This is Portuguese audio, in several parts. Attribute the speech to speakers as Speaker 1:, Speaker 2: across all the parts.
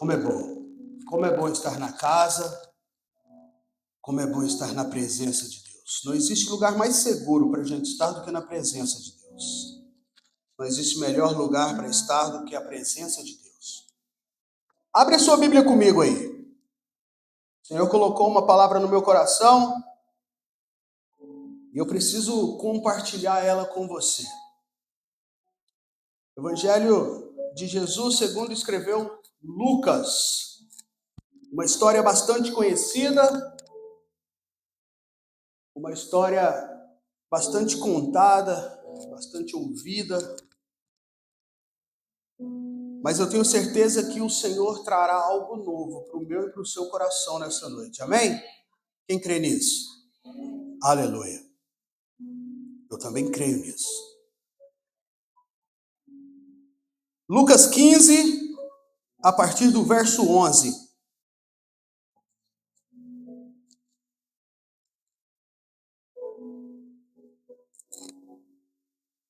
Speaker 1: Como é bom. Como é bom estar na casa, como é bom estar na presença de Deus. Não existe lugar mais seguro para a gente estar do que na presença de Deus. Não existe melhor lugar para estar do que a presença de Deus. Abre a sua Bíblia comigo aí. O Senhor colocou uma palavra no meu coração e eu preciso compartilhar ela com você. Evangelho de Jesus, segundo escreveu Lucas. Uma história bastante conhecida, uma história bastante contada, bastante ouvida, mas eu tenho certeza que o Senhor trará algo novo para o meu e para o seu coração nessa noite, amém? Quem crê nisso? Aleluia. Eu também creio nisso. Lucas 15, a partir do verso 11.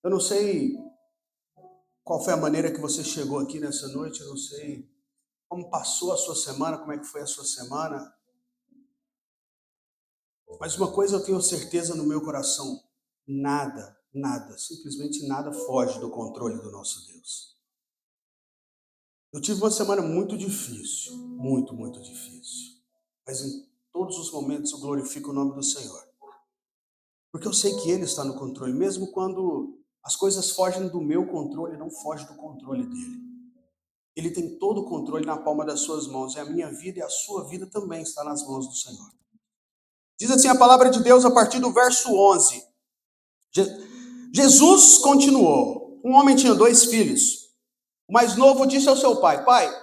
Speaker 1: Eu não sei qual foi a maneira que você chegou aqui nessa noite, eu não sei como passou a sua semana, como é que foi a sua semana, mas uma coisa eu tenho certeza no meu coração: nada, simplesmente nada foge do controle do nosso Deus. Eu tive uma semana muito difícil, muito difícil, mas em todos os momentos eu glorifico o nome do Senhor, porque eu sei que Ele está no controle, mesmo quando as coisas fogem do meu controle, não foge do controle dEle. Ele tem todo o controle na palma das suas mãos, e a minha vida e a sua vida também está nas mãos do Senhor. Diz assim a palavra de Deus a partir do verso 11. Jesus continuou. Um homem tinha 2 filhos. O mais novo disse ao seu pai: Pai,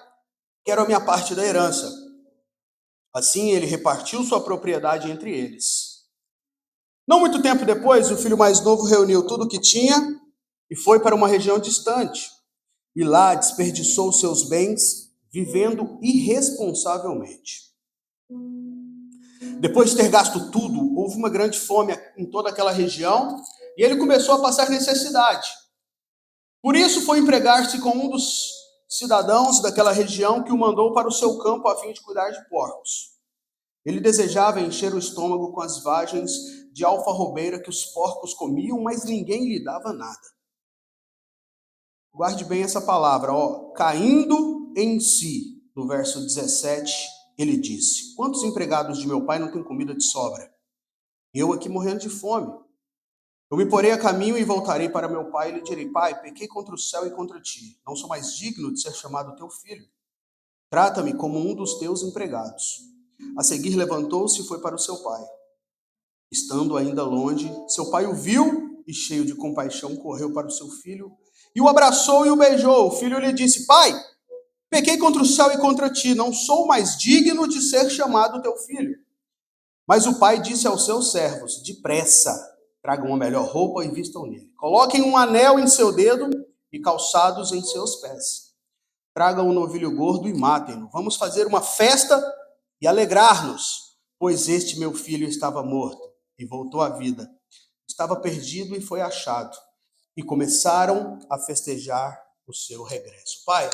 Speaker 1: quero a minha parte da herança. Assim ele repartiu sua propriedade entre eles. Não muito tempo depois, o filho mais novo reuniu tudo o que tinha e foi para uma região distante. E lá desperdiçou seus bens, vivendo irresponsavelmente. Depois de ter gasto tudo, houve uma grande fome em toda aquela região e ele começou a passar necessidade. Por isso foi empregar-se com um dos cidadãos daquela região que o mandou para o seu campo a fim de cuidar de porcos. Ele desejava encher o estômago com as vagens de alfarrobeira que os porcos comiam, mas ninguém lhe dava nada. Guarde bem essa palavra, caindo em si, no verso 17, ele disse: Quantos empregados de meu pai não têm comida de sobra? Eu aqui morrendo de fome. Eu me porei a caminho e voltarei para meu pai e lhe direi: Pai, pequei contra o céu e contra ti. Não sou mais digno de ser chamado teu filho. Trata-me como um dos teus empregados. A seguir levantou-se e foi para o seu pai. Estando ainda longe, seu pai o viu e, cheio de compaixão, correu para o seu filho e o abraçou e o beijou. O filho lhe disse: Pai, pequei contra o céu e contra ti. Não sou mais digno de ser chamado teu filho. Mas o pai disse aos seus servos: Depressa, tragam uma melhor roupa e vistam nele. Coloquem um anel em seu dedo e calçados em seus pés. Tragam um novilho gordo e matem-no. Vamos fazer uma festa e alegrar-nos, pois este meu filho estava morto e voltou à vida. Estava perdido e foi achado. E começaram a festejar o seu regresso. Pai,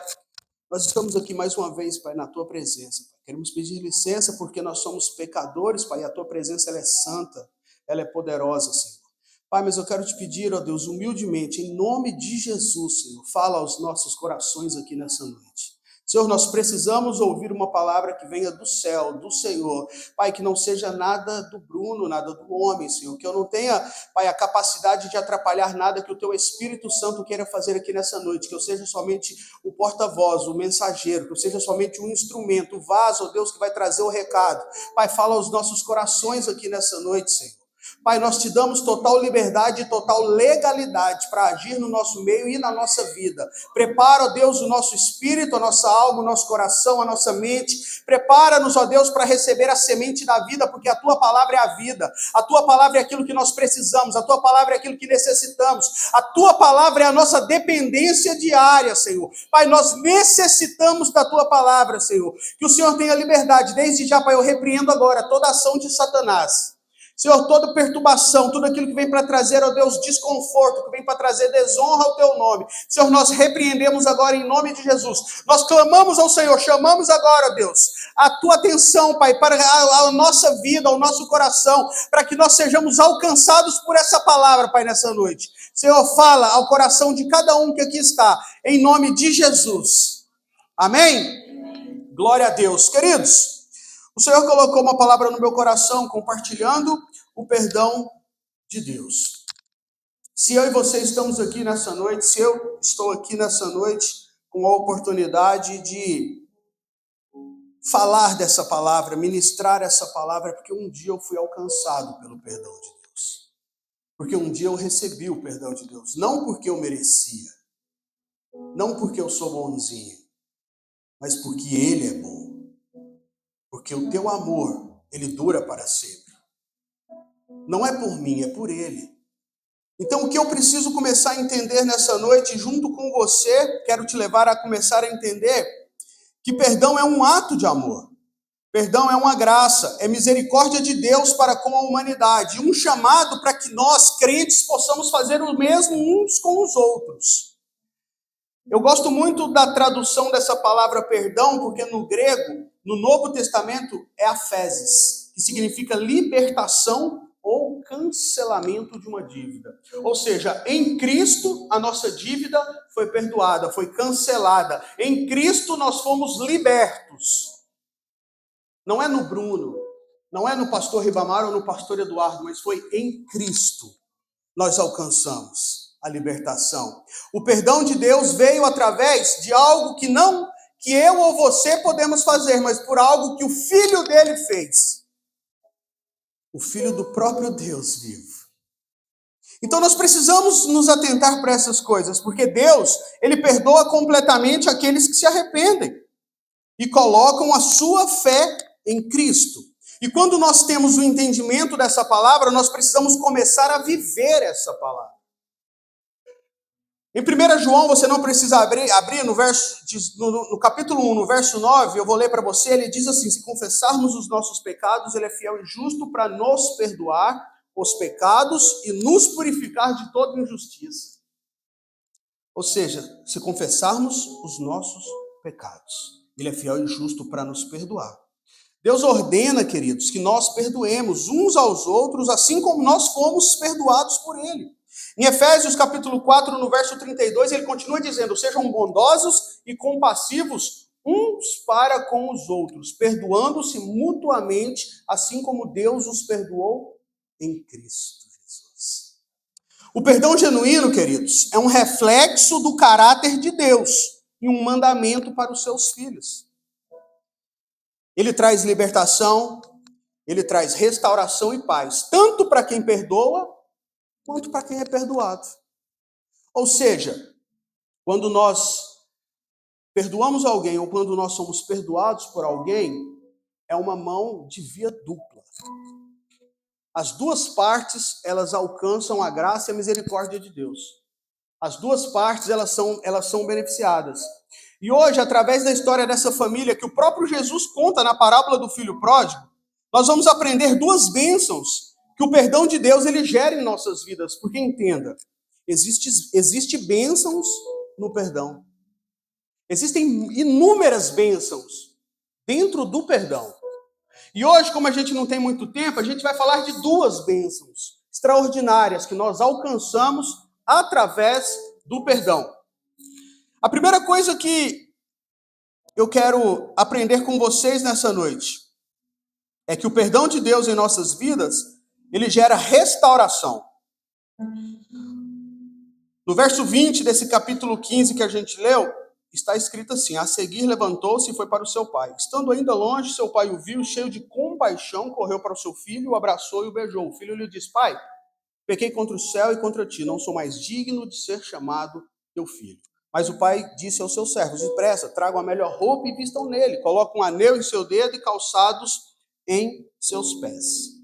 Speaker 1: nós estamos aqui mais uma vez, Pai, na Tua presença. Pai. Queremos pedir licença porque nós somos pecadores, Pai, e a Tua presença ela é santa, ela é poderosa, Senhor. Pai, mas eu quero te pedir, ó Deus, humildemente, em nome de Jesus, Senhor, fala aos nossos corações aqui nessa noite. Senhor, nós precisamos ouvir uma palavra que venha do céu, do Senhor. Pai, que não seja nada do Bruno, nada do homem, Senhor. Que eu não tenha, Pai, a capacidade de atrapalhar nada que o Teu Espírito Santo queira fazer aqui nessa noite. Que eu seja somente o porta-voz, o mensageiro. Que eu seja somente um instrumento, o vaso, ó Deus, que vai trazer o recado. Pai, fala aos nossos corações aqui nessa noite, Senhor. Pai, nós te damos total liberdade e total legalidade para agir no nosso meio e na nossa vida. Prepara, ó Deus, o nosso espírito, a nossa alma, o nosso coração, a nossa mente. Prepara-nos, ó Deus, para receber a semente da vida, porque a Tua palavra é a vida. A Tua palavra é aquilo que nós precisamos. A Tua palavra é aquilo que necessitamos. A Tua palavra é a nossa dependência diária, Senhor. Pai, nós necessitamos da Tua palavra, Senhor. Que o Senhor tenha liberdade. Desde já, Pai, eu repreendo agora toda ação de Satanás Senhor, toda perturbação, tudo aquilo que vem para trazer, ó Deus, desconforto, que vem para trazer desonra ao teu nome. Senhor, nós repreendemos agora em nome de Jesus. Nós clamamos ao Senhor, chamamos agora, ó Deus, a tua atenção, Pai, para a nossa vida, ao nosso coração, para que nós sejamos alcançados por essa palavra, Pai, nessa noite. Senhor, fala ao coração de cada um que aqui está, em nome de Jesus. Amém? Glória a Deus. Queridos, o Senhor colocou uma palavra no meu coração, compartilhando o perdão de Deus. Se eu e você estamos aqui nessa noite, se eu estou aqui nessa noite com a oportunidade de falar dessa palavra, ministrar essa palavra, é porque um dia eu fui alcançado pelo perdão de Deus. Porque um dia eu recebi o perdão de Deus. Não porque eu merecia, não porque eu sou bonzinho, mas porque Ele é bom. Porque o teu amor, ele dura para sempre. Não é por mim, é por Ele. Então, o que eu preciso começar a entender nessa noite, junto com você, quero te levar a começar a entender que perdão é um ato de amor. Perdão é uma graça, é misericórdia de Deus para com a humanidade. Um chamado para que nós, crentes, possamos fazer o mesmo uns com os outros. Eu gosto muito da tradução dessa palavra perdão, porque no grego, no Novo Testamento, é afeses, que significa libertação ou cancelamento de uma dívida. Ou seja, em Cristo a nossa dívida foi perdoada, foi cancelada. Em Cristo nós fomos libertos. Não é no Bruno, não é no pastor Ribamar ou no pastor Eduardo, mas foi em Cristo nós alcançamos a libertação. O perdão de Deus veio através de algo que não que eu ou você podemos fazer, mas por algo que o Filho dele fez. O Filho do próprio Deus vivo. Então nós precisamos nos atentar para essas coisas, porque Deus, ele perdoa completamente aqueles que se arrependem e colocam a sua fé em Cristo. E quando nós temos o entendimento dessa palavra, nós precisamos começar a viver essa palavra. Em 1 João, você não precisa abrir no capítulo 1, no verso 9, eu vou ler para você, ele diz assim: se confessarmos os nossos pecados, ele é fiel e justo para nos perdoar os pecados e nos purificar de toda injustiça. Ou seja, se confessarmos os nossos pecados, ele é fiel e justo para nos perdoar. Deus ordena, queridos, que nós perdoemos uns aos outros, assim como nós fomos perdoados por ele. Em Efésios capítulo 4, no verso 32, ele continua dizendo: sejam bondosos e compassivos uns para com os outros, perdoando-se mutuamente, assim como Deus os perdoou em Cristo Jesus. O perdão genuíno, queridos, é um reflexo do caráter de Deus e um mandamento para os seus filhos. Ele traz libertação, ele traz restauração e paz, tanto para quem perdoa, quanto para quem é perdoado. Ou seja, quando nós perdoamos alguém ou quando nós somos perdoados por alguém, é uma mão de via dupla. As duas partes, elas alcançam a graça e a misericórdia de Deus. As duas partes, elas são beneficiadas. E hoje, através da história dessa família, que o próprio Jesus conta na parábola do filho pródigo, nós vamos aprender duas bênçãos que o perdão de Deus ele gera em nossas vidas. Porque entenda, existe bênçãos no perdão. Existem inúmeras bênçãos dentro do perdão. E hoje, como a gente não tem muito tempo, a gente vai falar de duas bênçãos extraordinárias que nós alcançamos através do perdão. A primeira coisa que eu quero aprender com vocês nessa noite é que o perdão de Deus em nossas vidas, ele gera restauração. No verso 20 desse capítulo 15 que a gente leu, está escrito assim: a seguir levantou-se e foi para o seu pai. Estando ainda longe, seu pai o viu, cheio de compaixão, correu para o seu filho, o abraçou e o beijou. O filho lhe disse: pai, pequei contra o céu e contra ti, não sou mais digno de ser chamado teu filho. Mas o pai disse aos seus servos: depressa, tragam a melhor roupa e vistam nele, colocam um anel em seu dedo e calçados em seus pés.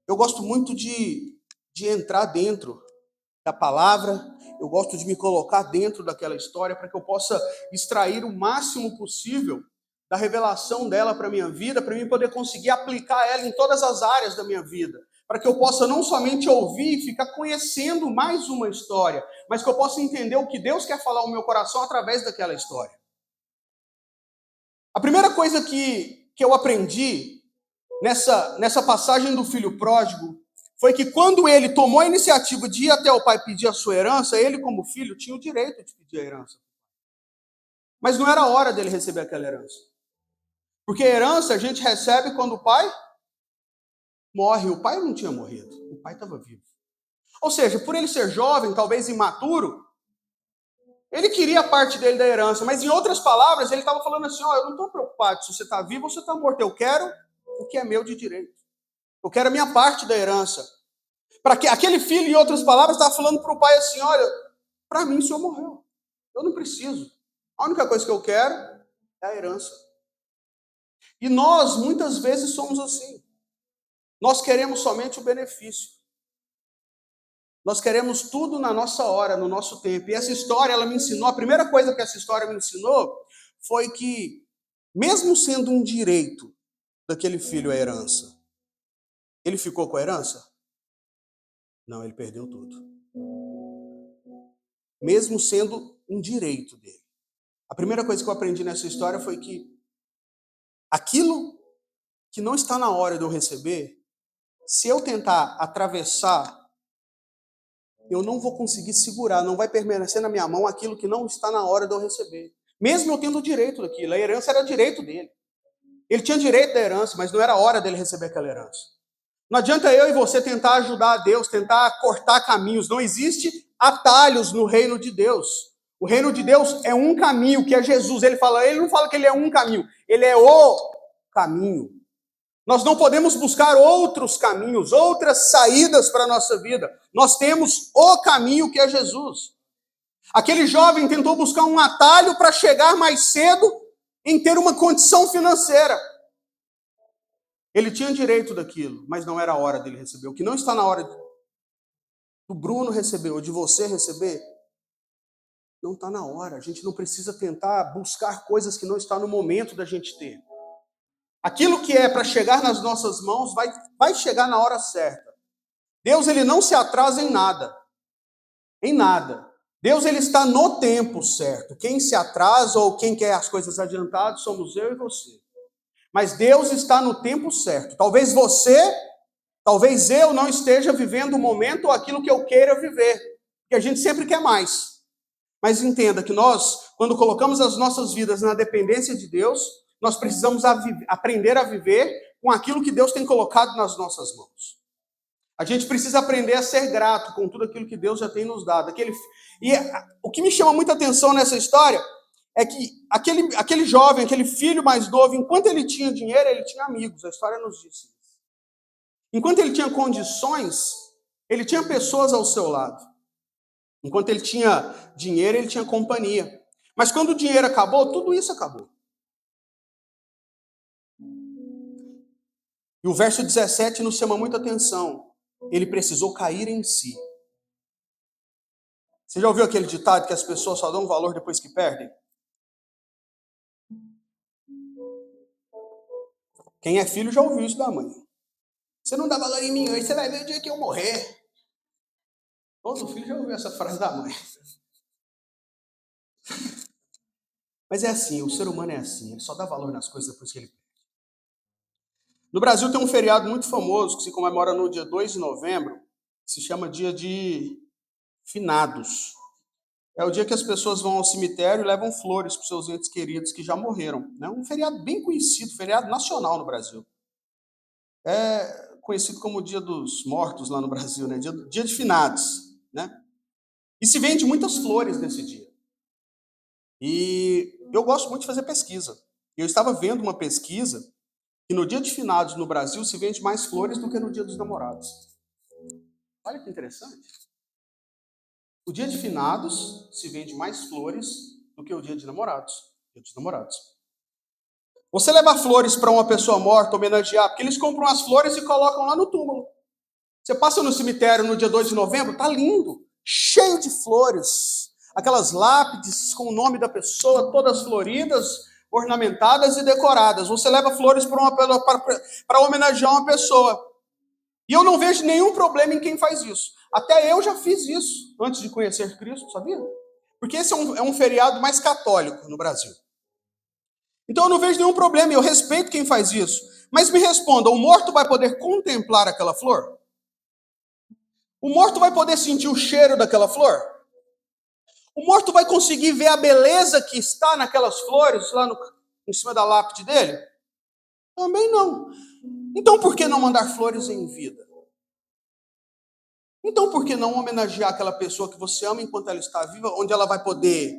Speaker 1: Eu gosto muito de entrar dentro da palavra, eu gosto de me colocar dentro daquela história para que eu possa extrair o máximo possível da revelação dela para a minha vida, para mim poder conseguir aplicar ela em todas as áreas da minha vida. Para que eu possa não somente ouvir e ficar conhecendo mais uma história, mas que eu possa entender o que Deus quer falar ao meu coração através daquela história. A primeira coisa que eu aprendi nessa passagem do filho pródigo foi que quando ele tomou a iniciativa de ir até o pai pedir a sua herança, ele como filho tinha o direito de pedir a herança. Mas não era hora dele receber aquela herança. Porque a herança a gente recebe quando o pai morre. O pai não tinha morrido, o pai estava vivo. Ou seja, por ele ser jovem, talvez imaturo, ele queria a parte dele da herança, mas em outras palavras, ele estava falando assim, eu não estou preocupado se você está vivo ou se você está morto, eu quero o que é meu de direito. Eu quero a minha parte da herança. Para que aquele filho, em outras palavras, estava falando para o pai assim, olha, para mim o senhor morreu, eu não preciso. A única coisa que eu quero é a herança. E nós, muitas vezes, somos assim. Nós queremos somente o benefício. Nós queremos tudo na nossa hora, no nosso tempo. E essa história, ela me ensinou, a primeira coisa que essa história me ensinou foi que, mesmo sendo um direito daquele filho a herança, ele ficou com a herança? Não, ele perdeu tudo. Mesmo sendo um direito dele. A primeira coisa que eu aprendi nessa história foi que aquilo que não está na hora de eu receber, se eu tentar atravessar, eu não vou conseguir segurar, não vai permanecer na minha mão aquilo que não está na hora de eu receber. Mesmo eu tendo o direito daquilo, a herança era direito dele. Ele tinha direito da herança, mas não era hora dele receber aquela herança. Não adianta eu e você tentar ajudar a Deus, tentar cortar caminhos. Não existe atalhos no reino de Deus. O reino de Deus é um caminho, que é Jesus. Ele não fala que ele é um caminho, ele é o caminho. Nós não podemos buscar outros caminhos, outras saídas para a nossa vida. Nós temos o caminho que é Jesus. Aquele jovem tentou buscar um atalho para chegar mais cedo em ter uma condição financeira. Ele tinha direito daquilo, mas não era a hora dele receber. O que não está na hora do Bruno receber ou de você receber, não está na hora. A gente não precisa tentar buscar coisas que não está no momento da gente ter. Aquilo que é para chegar nas nossas mãos vai chegar na hora certa. Deus, ele não se atrasa em nada. Em nada. Deus, ele está no tempo certo. Quem se atrasa ou quem quer as coisas adiantadas somos eu e você. Mas Deus está no tempo certo. Talvez eu não esteja vivendo o momento ou aquilo que eu queira viver. Porque a gente sempre quer mais. Mas entenda que nós, quando colocamos as nossas vidas na dependência de Deus, nós precisamos aprender a viver com aquilo que Deus tem colocado nas nossas mãos. A gente precisa aprender a ser grato com tudo aquilo que Deus já tem nos dado. O que me chama muita atenção nessa história é que aquele jovem, aquele filho mais novo, enquanto ele tinha dinheiro, ele tinha amigos. A história nos diz isso. Enquanto ele tinha condições, ele tinha pessoas ao seu lado. Enquanto ele tinha dinheiro, ele tinha companhia. Mas quando o dinheiro acabou, tudo isso acabou. E o verso 17 nos chama muita atenção. Ele precisou cair em si. Você já ouviu aquele ditado que as pessoas só dão valor depois que perdem? Quem é filho já ouviu isso da mãe. Você não dá valor em mim hoje, você vai ver o dia que eu morrer. Todo filho já ouviu essa frase da mãe. Mas é assim, o ser humano é assim, ele só dá valor nas coisas depois que ele perde. No Brasil tem um feriado muito famoso que se comemora no dia 2 de novembro, que se chama Dia de Finados. É o dia que as pessoas vão ao cemitério e levam flores para os seus entes queridos que já morreram. É um feriado bem conhecido, feriado nacional no Brasil. É conhecido como o Dia dos Mortos lá no Brasil, né? Dia de Finados, né? E se vende muitas flores nesse dia. E eu gosto muito de fazer pesquisa. Eu estava vendo uma pesquisa que no Dia de Finados no Brasil se vende mais flores do que no Dia dos Namorados. Olha que interessante. O Dia de Finados se vende mais flores do que o Dia de Namorados. Dia dos Namorados. Você levar flores para uma pessoa morta, homenagear, porque eles compram as flores e colocam lá no túmulo. Você passa no cemitério no dia 2 de novembro, tá lindo, cheio de flores. Aquelas lápides com o nome da pessoa, todas floridas, ornamentadas e decoradas. Você leva flores para homenagear uma pessoa. E eu não vejo nenhum problema em quem faz isso. Até eu já fiz isso antes de conhecer Cristo, sabia? Porque esse é um feriado mais católico no Brasil. Então eu não vejo nenhum problema, eu respeito quem faz isso. Mas me responda, o morto vai poder contemplar aquela flor? O morto vai poder sentir o cheiro daquela flor? O morto vai conseguir ver a beleza que está naquelas flores lá em cima da lápide dele? Também não. Então por que não mandar flores em vida? Então por que não homenagear aquela pessoa que você ama enquanto ela está viva, onde ela vai poder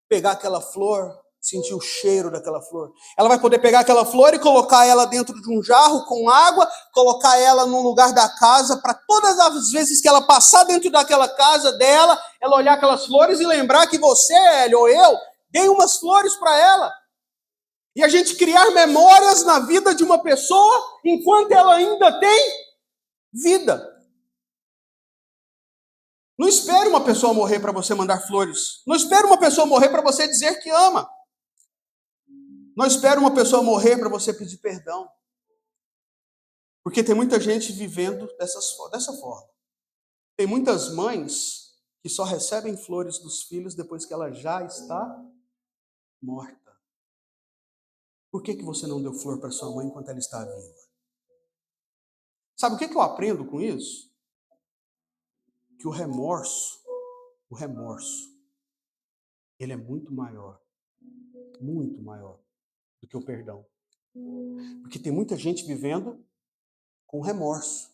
Speaker 1: pegar aquela flor, sentir o cheiro daquela flor? Ela vai poder pegar aquela flor e colocar ela dentro de um jarro com água, colocar ela num lugar da casa, para todas as vezes que ela passar dentro daquela casa dela, ela olhar aquelas flores e lembrar que você, Hélio, ou eu, dei umas flores para ela. E a gente criar memórias na vida de uma pessoa enquanto ela ainda tem vida. Não espere uma pessoa morrer para você mandar flores. Não espere uma pessoa morrer para você dizer que ama. Não espere uma pessoa morrer para você pedir perdão. Porque tem muita gente vivendo dessa forma. Tem muitas mães que só recebem flores dos filhos depois que ela já está morta. Por que você não deu flor para sua mãe enquanto ela está viva? Sabe o que eu aprendo com isso? Que o remorso, ele é muito maior do que o perdão. Porque tem muita gente vivendo com remorso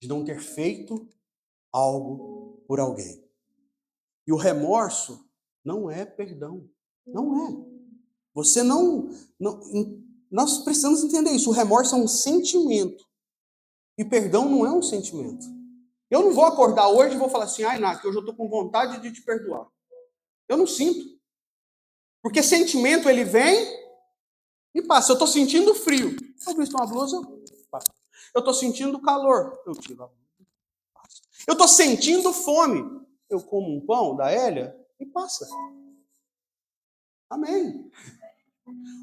Speaker 1: de não ter feito algo por alguém. E o remorso não é perdão. Não é. Você não... Nós precisamos entender isso. O remorso é um sentimento. E perdão não é um sentimento. Eu não vou acordar hoje e vou falar assim, ai, Nath, hoje eu estou com vontade de te perdoar. Eu não sinto. Porque sentimento, ele vem e passa. Eu estou sentindo frio. Eu visto uma blusa, passa. Eu estou sentindo calor. Eu tiro a blusa, passa. Eu estou sentindo fome. Eu como um pão da Hélia e passa. Amém.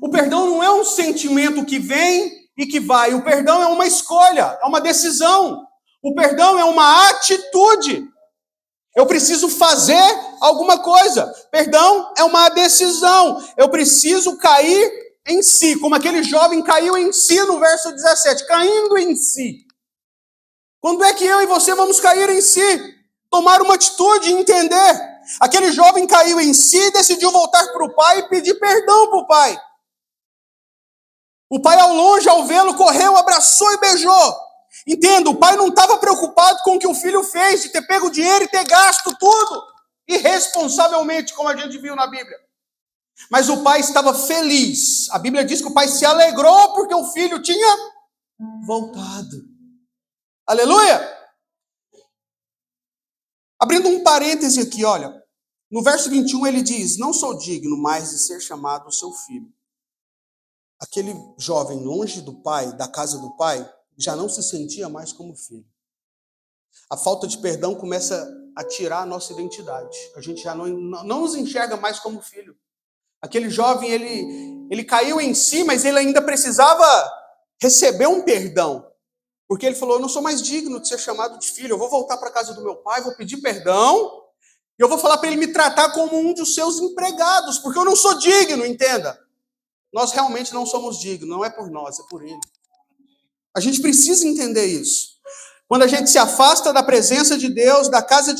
Speaker 1: O perdão não é um sentimento que vem e que vai. O perdão é uma escolha, é uma decisão. O perdão é uma atitude. Eu preciso fazer alguma coisa. Perdão é uma decisão. Eu preciso cair em si, como aquele jovem caiu em si no verso 17, caindo em si. Quando é que eu e você vamos cair em si? Tomar uma atitude, entender. Aquele jovem caiu em si e decidiu voltar para o pai e pedir perdão para o pai. O pai, ao longe, ao vê-lo, correu, abraçou e beijou. Entenda, o pai não estava preocupado com o que o filho fez, de ter pego o dinheiro e ter gasto tudo, irresponsavelmente, como a gente viu na Bíblia. Mas o pai estava feliz. A Bíblia diz que o pai se alegrou porque o filho tinha voltado. Aleluia! Abrindo um parêntese aqui, olha. No verso 21 ele diz, não sou digno mais de ser chamado seu filho. Aquele jovem longe do pai, da casa do pai, já não se sentia mais como filho. A falta de perdão começa a tirar a nossa identidade. A gente já não nos enxerga mais como filho. Aquele jovem, ele caiu em si, mas ele ainda precisava receber um perdão. Porque ele falou, eu não sou mais digno de ser chamado de filho. Eu vou voltar para a casa do meu pai, vou pedir perdão. E eu vou falar para ele me tratar como um dos seus empregados. Porque eu não sou digno, entenda. Nós realmente não somos dignos. Não é por nós, é por ele. A gente precisa entender isso. Quando a gente se afasta da presença de Deus, da casa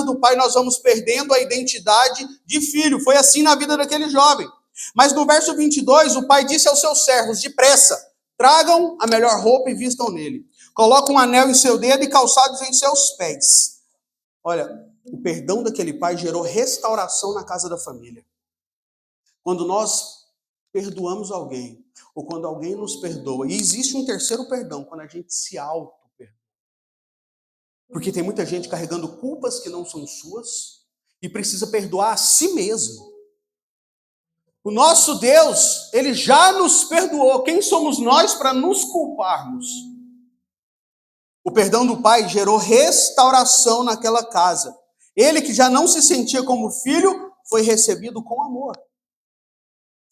Speaker 1: do Pai, nós vamos perdendo a identidade de filho. Foi assim na vida daquele jovem. Mas no verso 22, o pai disse aos seus servos, depressa, tragam a melhor roupa e vistam nele. Colocam um anel em seu dedo e calçados em seus pés. Olha, o perdão daquele pai gerou restauração na casa da família. Quando nós perdoamos alguém, ou quando alguém nos perdoa, e existe um terceiro perdão, quando a gente se auto-perdoa. Porque tem muita gente carregando culpas que não são suas e precisa perdoar a si mesmo. O nosso Deus, ele já nos perdoou. Quem somos nós para nos culparmos? O perdão do Pai gerou restauração naquela casa. Ele que já não se sentia como filho, foi recebido com amor.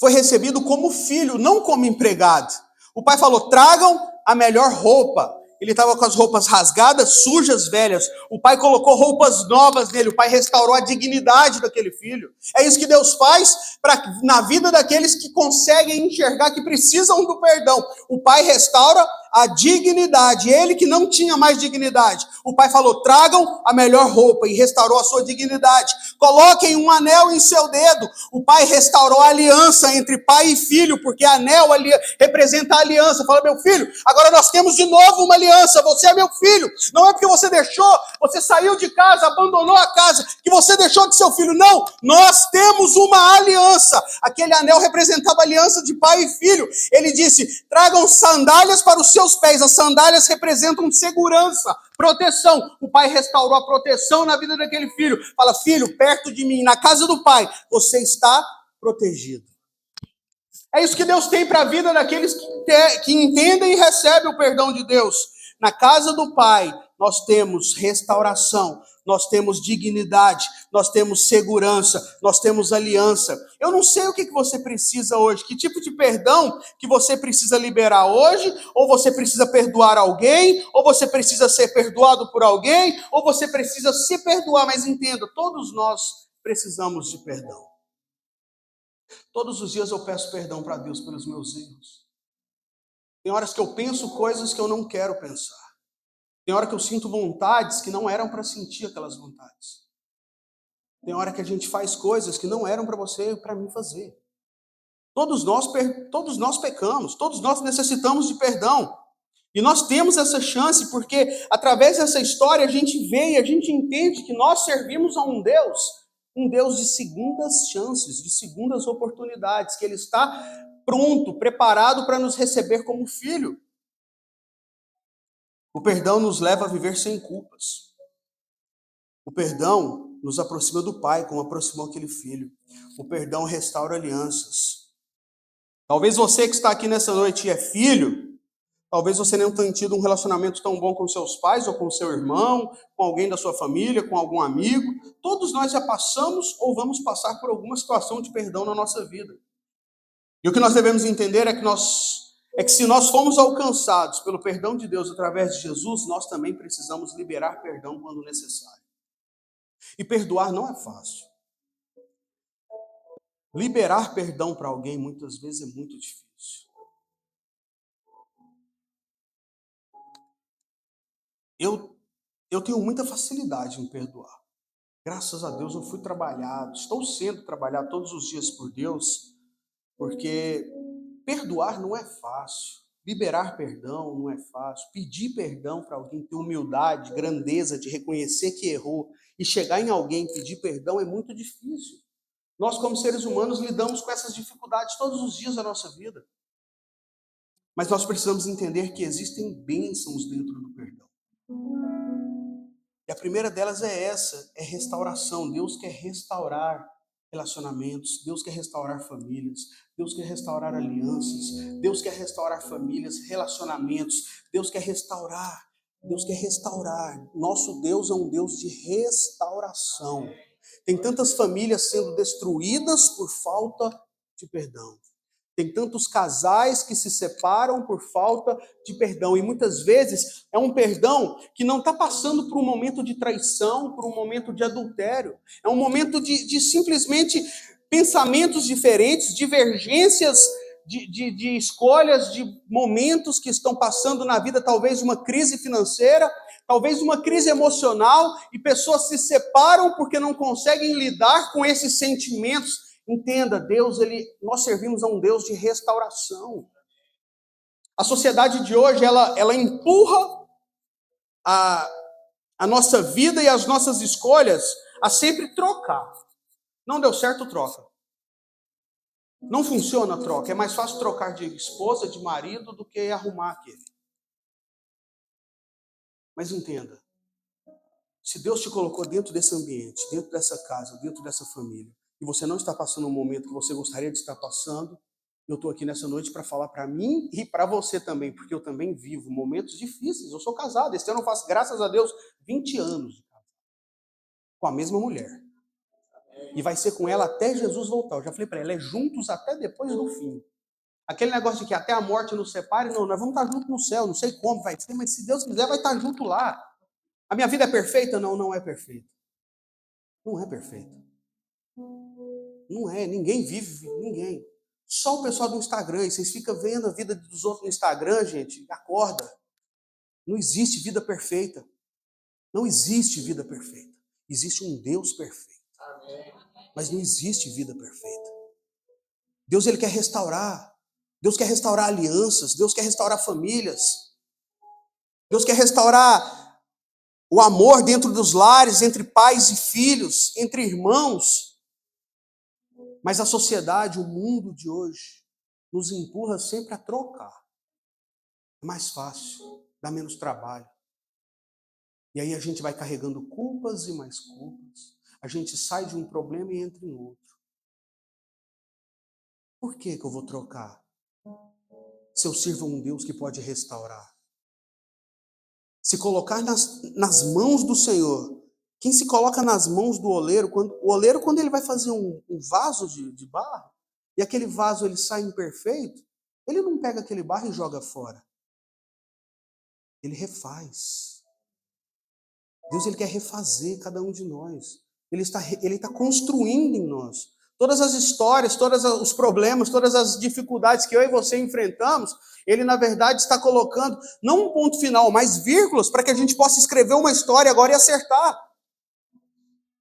Speaker 1: foi recebido como filho, não como empregado. O pai falou, tragam a melhor roupa. Ele estava com as roupas rasgadas, sujas, velhas. O pai colocou roupas novas nele. O pai restaurou a dignidade daquele filho. É isso que Deus faz na vida daqueles que conseguem enxergar que precisam do perdão. O pai restaura a dignidade. Ele que não tinha mais dignidade. O pai falou, tragam a melhor roupa, e restaurou a sua dignidade. Coloquem um anel em seu dedo. O pai restaurou a aliança entre pai e filho, porque anel ali representa a aliança. Fala, meu filho, agora nós temos de novo uma aliança. Você é meu filho. Não é porque você você saiu de casa, abandonou a casa, que você deixou de ser seu filho. Não, nós temos uma aliança. Aquele anel representava a aliança de pai e filho. Ele disse, tragam sandálias para os seus pés. As sandálias representam segurança, proteção. O pai restaurou a proteção na vida daquele filho. Fala, filho, perto de mim, na casa do pai, você está protegido. É isso que Deus tem para a vida daqueles que entendem e recebem o perdão de Deus. Na casa do pai, nós temos restauração, nós temos dignidade, nós temos segurança, nós temos aliança. Eu não sei o que você precisa hoje, que tipo de perdão que você precisa liberar hoje, ou você precisa perdoar alguém, ou você precisa ser perdoado por alguém, ou você precisa se perdoar, mas entenda, todos nós precisamos de perdão. Todos os dias eu peço perdão para Deus pelos meus erros. Tem horas que eu penso coisas que eu não quero pensar. Tem hora que eu sinto vontades que não eram para sentir aquelas vontades. Tem hora que a gente faz coisas que não eram para você e para mim fazer. Todos nós pecamos, todos nós necessitamos de perdão. E nós temos essa chance porque através dessa história a gente vê e a gente entende que nós servimos a um Deus de segundas chances, de segundas oportunidades, que Ele está pronto, preparado para nos receber como filho. O perdão nos leva a viver sem culpas. O perdão nos aproxima do Pai, como aproximou aquele filho. O perdão restaura alianças. Talvez você que está aqui nessa noite é filho, talvez você não tenha tido um relacionamento tão bom com seus pais, ou com seu irmão, com alguém da sua família, com algum amigo. Todos nós já passamos ou vamos passar por alguma situação de perdão na nossa vida. E o que nós devemos entender é que se nós fomos alcançados pelo perdão de Deus através de Jesus, nós também precisamos liberar perdão quando necessário. E perdoar não é fácil. Liberar perdão para alguém muitas vezes é muito difícil. Eu tenho muita facilidade em perdoar. Graças a Deus eu fui trabalhado, estou sendo trabalhado todos os dias por Deus, porque perdoar não é fácil. Liberar perdão não é fácil. Pedir perdão para alguém, ter humildade, grandeza de reconhecer que errou e chegar em alguém e pedir perdão é muito difícil. Nós, como seres humanos, lidamos com essas dificuldades todos os dias da nossa vida. Mas nós precisamos entender que existem bênçãos dentro do perdão. E a primeira delas é essa, é restauração. Deus quer restaurar relacionamentos, Deus quer restaurar famílias, Deus quer restaurar alianças, Deus quer restaurar famílias, relacionamentos, Deus quer restaurar. Nosso Deus é um Deus de restauração. Tem tantas famílias sendo destruídas por falta de perdão. Tem tantos casais que se separam por falta de perdão. E muitas vezes é um perdão que não está passando por um momento de traição, por um momento de adultério. É um momento de simplesmente pensamentos diferentes, divergências de escolhas, de momentos que estão passando na vida, talvez uma crise financeira, talvez uma crise emocional, e pessoas se separam porque não conseguem lidar com esses sentimentos. Entenda, nós servimos a um Deus de restauração. A sociedade de hoje, ela empurra a nossa vida e as nossas escolhas a sempre trocar. Não deu certo, troca. Não funciona a troca. É mais fácil trocar de esposa, de marido, do que arrumar aquele. Mas entenda, se Deus te colocou dentro desse ambiente, dentro dessa casa, dentro dessa família, e você não está passando um momento que você gostaria de estar passando, eu estou aqui nessa noite para falar para mim e para você também, porque eu também vivo momentos difíceis. Eu sou casado, esse ano eu faço, graças a Deus, 20 anos de casado, com a mesma mulher. E vai ser com ela até Jesus voltar. Eu já falei para ela, é juntos até depois do fim. Aquele negócio de que até a morte nos separe, não, nós vamos estar juntos no céu, não sei como vai ser, mas se Deus quiser, vai estar junto lá. A minha vida é perfeita? Não, não é perfeita. Não é perfeita. Não é, ninguém vive, ninguém. Só o pessoal do Instagram, e vocês ficam vendo a vida dos outros no Instagram, gente, acorda. Não existe vida perfeita. Não existe vida perfeita. Existe um Deus perfeito. Mas não existe vida perfeita. Deus, ele quer restaurar. Deus quer restaurar alianças. Deus quer restaurar famílias. Deus quer restaurar o amor dentro dos lares, entre pais e filhos, entre irmãos. Mas a sociedade, o mundo de hoje, nos empurra sempre a trocar. É mais fácil, dá menos trabalho. E aí a gente vai carregando culpas e mais culpas. A gente sai de um problema e entra em outro. Por que eu vou trocar? Se eu sirvo a um Deus que pode restaurar. Se colocar nas mãos do Senhor. Quem se coloca nas mãos do oleiro, quando ele vai fazer um vaso de barro, e aquele vaso ele sai imperfeito, ele não pega aquele barro e joga fora. Ele refaz. Deus, ele quer refazer cada um de nós. Ele está construindo em nós. Todas as histórias, todos os problemas, todas as dificuldades que eu e você enfrentamos, ele, na verdade, está colocando, não um ponto final, mas vírgulas, para que a gente possa escrever uma história agora e acertar.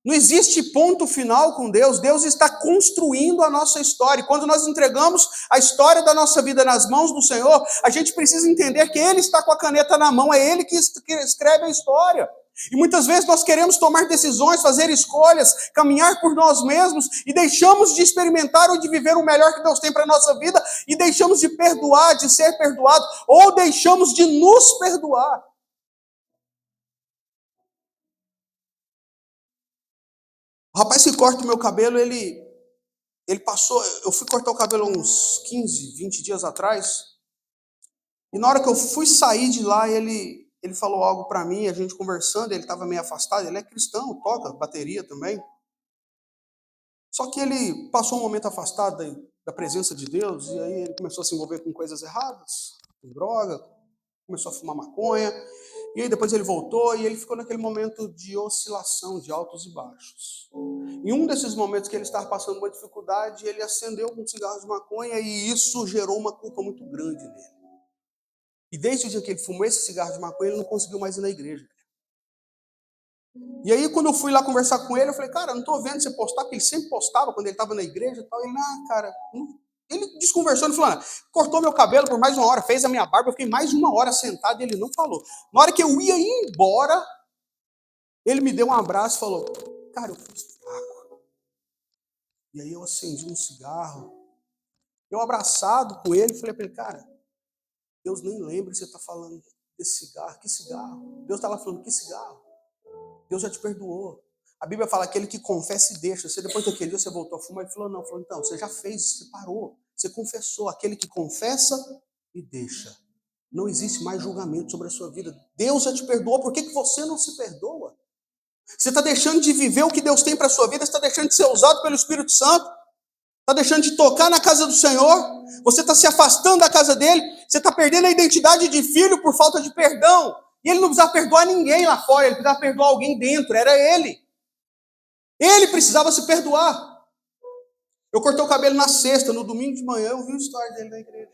Speaker 1: Não existe ponto final com Deus. Deus está construindo a nossa história. E quando nós entregamos a história da nossa vida nas mãos do Senhor, a gente precisa entender que Ele está com a caneta na mão, é Ele que escreve a história. E muitas vezes nós queremos tomar decisões, fazer escolhas, caminhar por nós mesmos e deixamos de experimentar ou de viver o melhor que Deus tem para a nossa vida e deixamos de perdoar, de ser perdoado, ou deixamos de nos perdoar. O rapaz que corta o meu cabelo, ele passou, eu fui cortar o cabelo uns 15, 20 dias atrás, e na hora que eu fui sair de lá, ele falou algo para mim, a gente conversando, ele estava meio afastado, ele é cristão, toca bateria também. Só que ele passou um momento afastado da presença de Deus, e aí ele começou a se envolver com coisas erradas, com droga, começou a fumar maconha, e aí depois ele voltou e ele ficou naquele momento de oscilação, de altos e baixos. Em um desses momentos que ele estava passando uma dificuldade, ele acendeu um cigarro de maconha e isso gerou uma culpa muito grande nele. E desde o dia que ele fumou esse cigarro de maconha, ele não conseguiu mais ir na igreja. E aí, quando eu fui lá conversar com ele, eu falei, cara, não estou vendo você postar, porque ele sempre postava quando ele estava na igreja e tal. Ele, cara, ele desconversou, ele falou, cortou meu cabelo por mais 1 hora, fez a minha barba, eu fiquei mais de 1 hora sentado e ele não falou. Na hora que eu ia embora, ele me deu um abraço e falou, cara, eu fui fraco. E aí eu acendi um cigarro, eu abraçado com ele, falei para ele, cara, Deus nem lembra que você está falando desse cigarro, que cigarro? Deus está lá falando, que cigarro? Deus já te perdoou. A Bíblia fala aquele que confessa e deixa. Você depois daquele dia você voltou a fumar e falou, não. Falou, então, você já fez, você parou. Você confessou. Aquele que confessa e deixa. Não existe mais julgamento sobre a sua vida. Deus já te perdoou. Por que você não se perdoa? Você está deixando de viver o que Deus tem para a sua vida. Você está deixando de ser usado pelo Espírito Santo. Está deixando de tocar na casa do Senhor. Você está se afastando da casa dele. Você está perdendo a identidade de filho por falta de perdão. E ele não precisava perdoar ninguém lá fora, ele precisava perdoar alguém dentro, era ele. Ele precisava se perdoar. Eu cortei o cabelo na sexta, no domingo de manhã eu vi a história dele na igreja.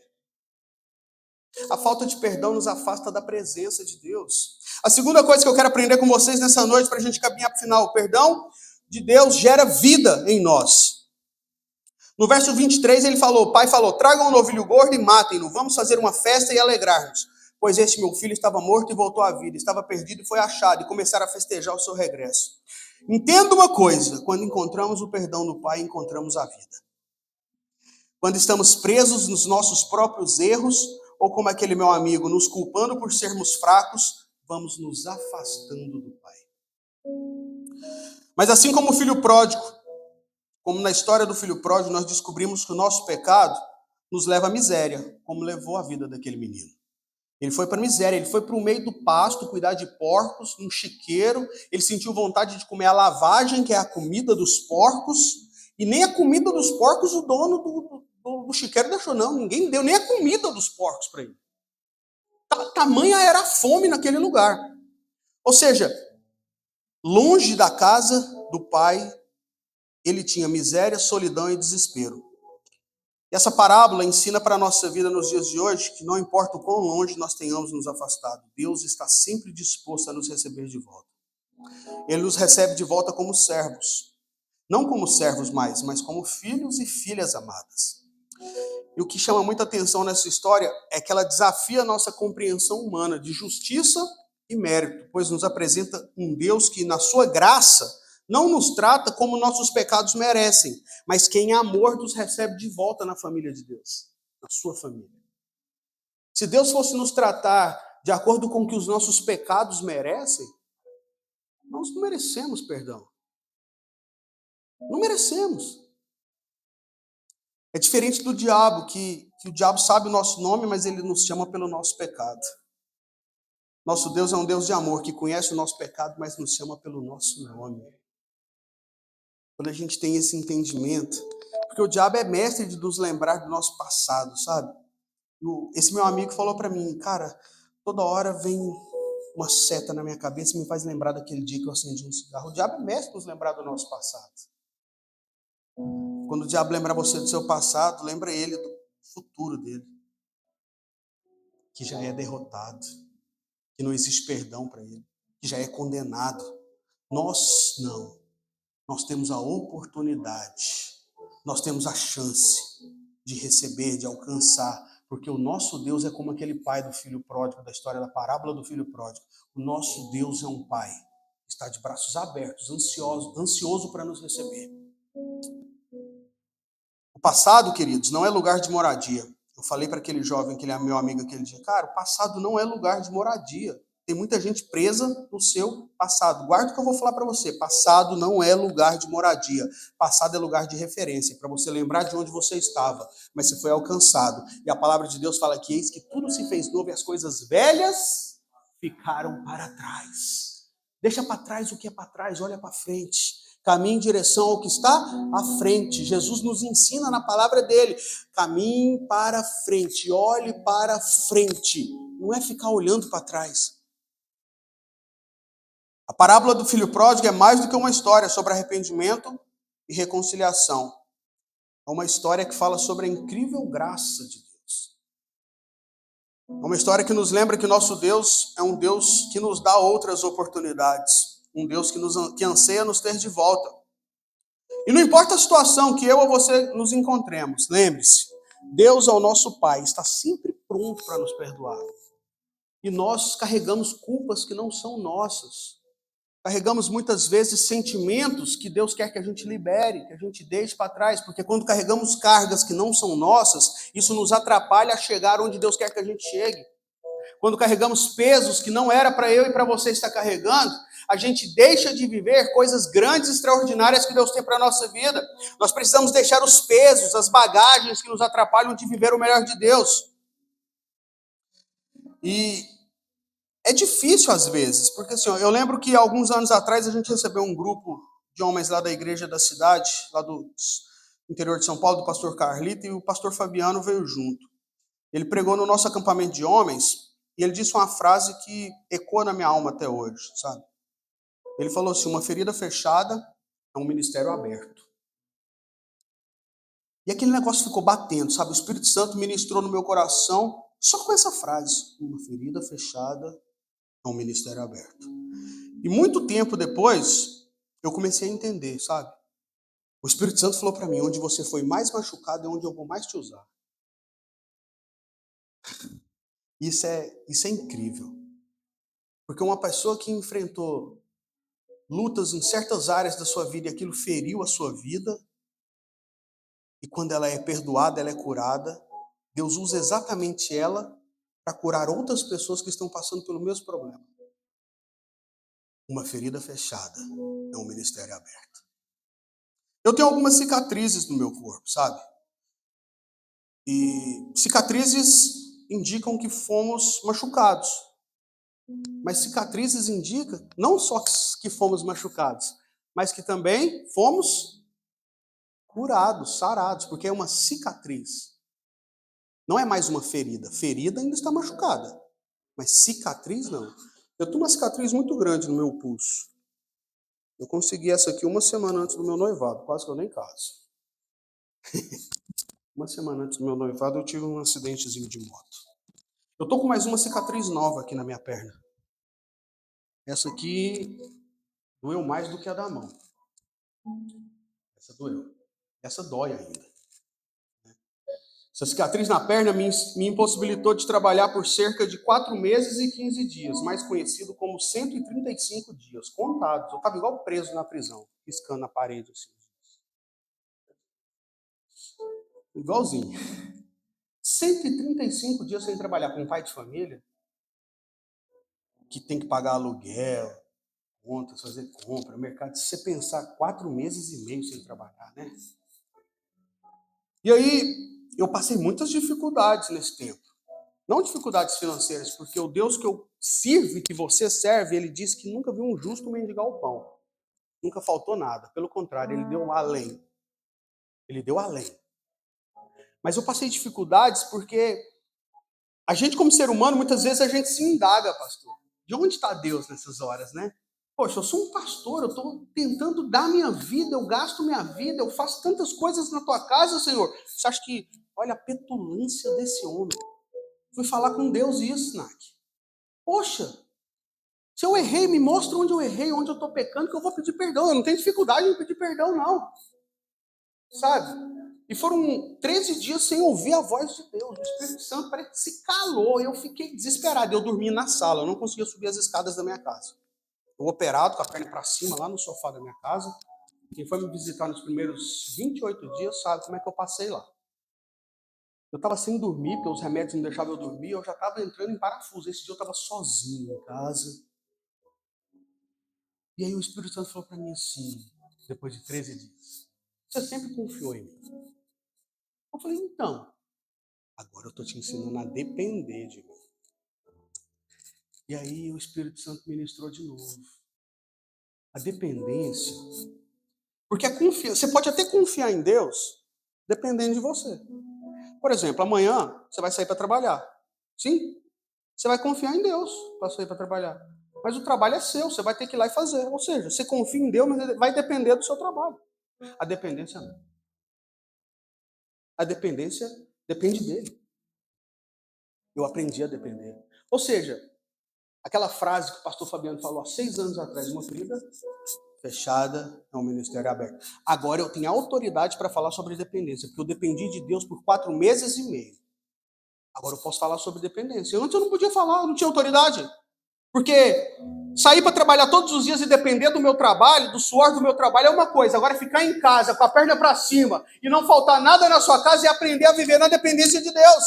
Speaker 1: A falta de perdão nos afasta da presença de Deus. A segunda coisa que eu quero aprender com vocês nessa noite, para a gente caminhar para o final, o perdão de Deus gera vida em nós. No verso 23 ele falou, o pai falou, tragam um novilho gordo e matem-no, vamos fazer uma festa e alegrar-nos. Pois este meu filho estava morto e voltou à vida, estava perdido e foi achado, e começaram a festejar o seu regresso. Entenda uma coisa, quando encontramos o perdão do Pai, encontramos a vida. Quando estamos presos nos nossos próprios erros, ou como aquele meu amigo, nos culpando por sermos fracos, vamos nos afastando do Pai. Mas assim como o filho pródigo, como na história do filho pródigo, nós descobrimos que o nosso pecado nos leva à miséria, como levou a vida daquele menino. Ele foi para a miséria, ele foi para o meio do pasto, cuidar de porcos, num chiqueiro. Ele sentiu vontade de comer a lavagem, que é a comida dos porcos. E nem a comida dos porcos o dono do chiqueiro deixou, não. Ninguém deu nem a comida dos porcos para ele. Tamanha era a fome naquele lugar. Ou seja, longe da casa do pai, ele tinha miséria, solidão e desespero. E essa parábola ensina para a nossa vida nos dias de hoje que não importa o quão longe nós tenhamos nos afastado, Deus está sempre disposto a nos receber de volta. Ele nos recebe de volta como servos. Não como servos mais, mas como filhos e filhas amadas. E o que chama muita atenção nessa história é que ela desafia a nossa compreensão humana de justiça e mérito, pois nos apresenta um Deus que, na sua graça, não nos trata como nossos pecados merecem, mas que em amor nos recebe de volta na família de Deus, na sua família. Se Deus fosse nos tratar de acordo com o que os nossos pecados merecem, nós não merecemos perdão. Não merecemos. É diferente do diabo, que o diabo sabe o nosso nome, mas ele nos chama pelo nosso pecado. Nosso Deus é um Deus de amor, que conhece o nosso pecado, mas nos chama pelo nosso nome. Quando a gente tem esse entendimento, porque o diabo é mestre de nos lembrar do nosso passado, sabe? Esse meu amigo falou para mim, cara, toda hora vem uma seta na minha cabeça e me faz lembrar daquele dia que eu acendi um cigarro. O diabo é mestre de nos lembrar do nosso passado. Quando o diabo lembra você do seu passado, lembra ele do futuro dele, que já é derrotado, que não existe perdão para ele, que já é condenado. Nós não. Nós temos a oportunidade, nós temos a chance de receber, de alcançar, porque o nosso Deus é como aquele pai do filho pródigo, da história da parábola do filho pródigo. O nosso Deus é um pai, está de braços abertos, ansioso para nos receber. O passado, queridos, não é lugar de moradia. Eu falei para aquele jovem, que ele é meu amigo aquele dia, cara, o passado não é lugar de moradia. Tem muita gente presa no seu passado. Guarda o que eu vou falar para você. Passado não é lugar de moradia. Passado é lugar de referência, para você lembrar de onde você estava, mas você foi alcançado. E a palavra de Deus fala que eis que tudo se fez novo e as coisas velhas ficaram para trás. Deixa para trás o que é para trás, olha para frente. Caminhe em direção ao que está à frente. Jesus nos ensina na palavra dele. Caminhe para frente, olhe para frente. Não é ficar olhando para trás. A parábola do filho pródigo é mais do que uma história sobre arrependimento e reconciliação. É uma história que fala sobre a incrível graça de Deus. É uma história que nos lembra que nosso Deus é um Deus que nos dá outras oportunidades. Um Deus que anseia nos ter de volta. E não importa a situação que eu ou você nos encontremos, lembre-se, Deus é o nosso Pai, está sempre pronto para nos perdoar. E nós carregamos culpas que não são nossas. Carregamos muitas vezes sentimentos que Deus quer que a gente libere, que a gente deixe para trás, porque quando carregamos cargas que não são nossas, isso nos atrapalha a chegar onde Deus quer que a gente chegue. Quando carregamos pesos que não era para eu e para você estar carregando, a gente deixa de viver coisas grandes e extraordinárias que Deus tem para a nossa vida. Nós precisamos deixar os pesos, as bagagens que nos atrapalham de viver o melhor de Deus. E é difícil às vezes, porque assim, eu lembro que alguns anos atrás a gente recebeu um grupo de homens lá da igreja da cidade, lá do interior de São Paulo, do pastor Carlito, e o pastor Fabiano veio junto. Ele pregou no nosso acampamento de homens, e ele disse uma frase que ecoa na minha alma até hoje, sabe? Ele falou assim, uma ferida fechada é um ministério aberto. E aquele negócio ficou batendo, sabe? O Espírito Santo ministrou no meu coração só com essa frase, uma ferida fechada é um ministério aberto. E muito tempo depois, eu comecei a entender, sabe? O Espírito Santo falou para mim, onde você foi mais machucado é onde eu vou mais te usar. Isso é incrível. Porque uma pessoa que enfrentou lutas em certas áreas da sua vida e aquilo feriu a sua vida, e quando ela é perdoada, ela é curada, Deus usa exatamente ela para curar outras pessoas que estão passando pelo mesmo problema. Uma ferida fechada é um ministério aberto. Eu tenho algumas cicatrizes no meu corpo, sabe? E cicatrizes indicam que fomos machucados. Mas cicatrizes indicam não só que fomos machucados, mas que também fomos curados, sarados, porque é uma cicatriz. Não é mais uma ferida. Ferida ainda está machucada, mas cicatriz não. Eu tenho uma cicatriz muito grande no meu pulso. Eu consegui essa aqui uma semana antes do meu noivado, quase que eu nem caso. Uma semana antes do meu noivado eu tive um acidentezinho de moto. Eu tô com mais uma cicatriz nova aqui na minha perna. Essa aqui doeu mais do que a da mão. Essa doeu. Essa dói ainda. Essa cicatriz na perna me impossibilitou de trabalhar por cerca de 4 meses e 15 dias, mais conhecido como 135 dias, contados. Eu estava igual preso na prisão, piscando na parede assim. Igualzinho. 135 dias sem trabalhar com um pai de família, que tem que pagar aluguel, contas, fazer compra, mercado. Se você pensar 4 meses e meio sem trabalhar, né? E aí, eu passei muitas dificuldades nesse tempo. Não dificuldades financeiras, porque o Deus que eu sirvo e que você serve, ele disse que nunca viu um justo mendigar o pão. Nunca faltou nada. Pelo contrário, ele deu além. Ele deu além. Mas eu passei dificuldades porque a gente, como ser humano, muitas vezes a gente se indaga, pastor. De onde está Deus nessas horas, né? Poxa, eu sou um pastor, eu estou tentando dar minha vida, eu gasto minha vida, eu faço tantas coisas na tua casa, Senhor. Você acha que, olha a petulância desse homem. Fui falar com Deus isso, Nath. Poxa, se eu errei, me mostra onde eu errei, onde eu estou pecando, que eu vou pedir perdão. Eu não tenho dificuldade em pedir perdão, não. Sabe? E foram 13 dias sem ouvir a voz de Deus. O Espírito Santo parece que se calou. Eu fiquei desesperado. Eu dormi na sala. Eu não conseguia subir as escadas da minha casa. Eu operado, com a perna para cima, lá no sofá da minha casa. Quem foi me visitar nos primeiros 28 dias sabe como é que eu passei lá. Eu estava sem dormir, porque os remédios não deixavam eu dormir. Eu já estava entrando em parafuso. Esse dia eu estava sozinho em casa. E aí o Espírito Santo falou para mim assim, depois de 13 dias. Você sempre confiou em mim. Eu falei, então, agora eu estou te ensinando a depender de mim. E aí o Espírito Santo ministrou de novo. A dependência. Porque a confiança, você pode até confiar em Deus, dependendo de você. Por exemplo, amanhã você vai sair para trabalhar. Sim? Você vai confiar em Deus para sair para trabalhar. Mas o trabalho é seu, você vai ter que ir lá e fazer. Ou seja, você confia em Deus, mas vai depender do seu trabalho. A dependência não. A dependência depende dele. Eu aprendi a depender. Ou seja, aquela frase que o pastor Fabiano falou há 6 anos atrás, uma ferida fechada é um ministério aberto. Agora eu tenho autoridade para falar sobre dependência, porque eu dependi de Deus por 4 meses e meio. Agora eu posso falar sobre dependência. Antes eu não podia falar, eu não tinha autoridade. Porque sair para trabalhar todos os dias e depender do meu trabalho, do suor do meu trabalho é uma coisa. Agora ficar em casa com a perna para cima e não faltar nada na sua casa e aprender a viver na dependência de Deus.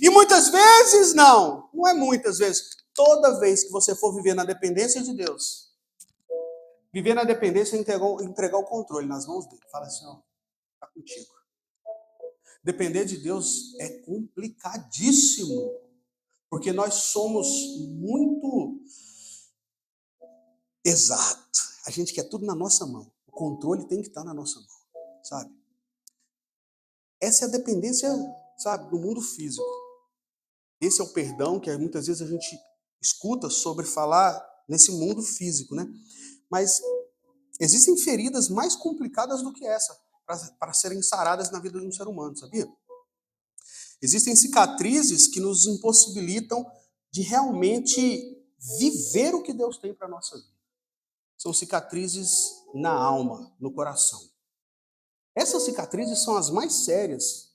Speaker 1: E muitas vezes não é muitas vezes. Toda vez que você for viver na dependência de Deus, viver na dependência é entregar o controle nas mãos dele. Fala assim, ó, tá contigo. Depender de Deus é complicadíssimo, porque nós somos muito exato. A gente quer tudo na nossa mão. O controle tem que estar na nossa mão, sabe? Essa é a dependência, sabe, do mundo físico. Esse é o perdão que muitas vezes a gente escuta sobre falar nesse mundo físico, né? Mas existem feridas mais complicadas do que essa para serem saradas na vida de um ser humano, sabia? Existem cicatrizes que nos impossibilitam de realmente viver o que Deus tem para a nossa vida. São cicatrizes na alma, no coração. Essas cicatrizes são as mais sérias.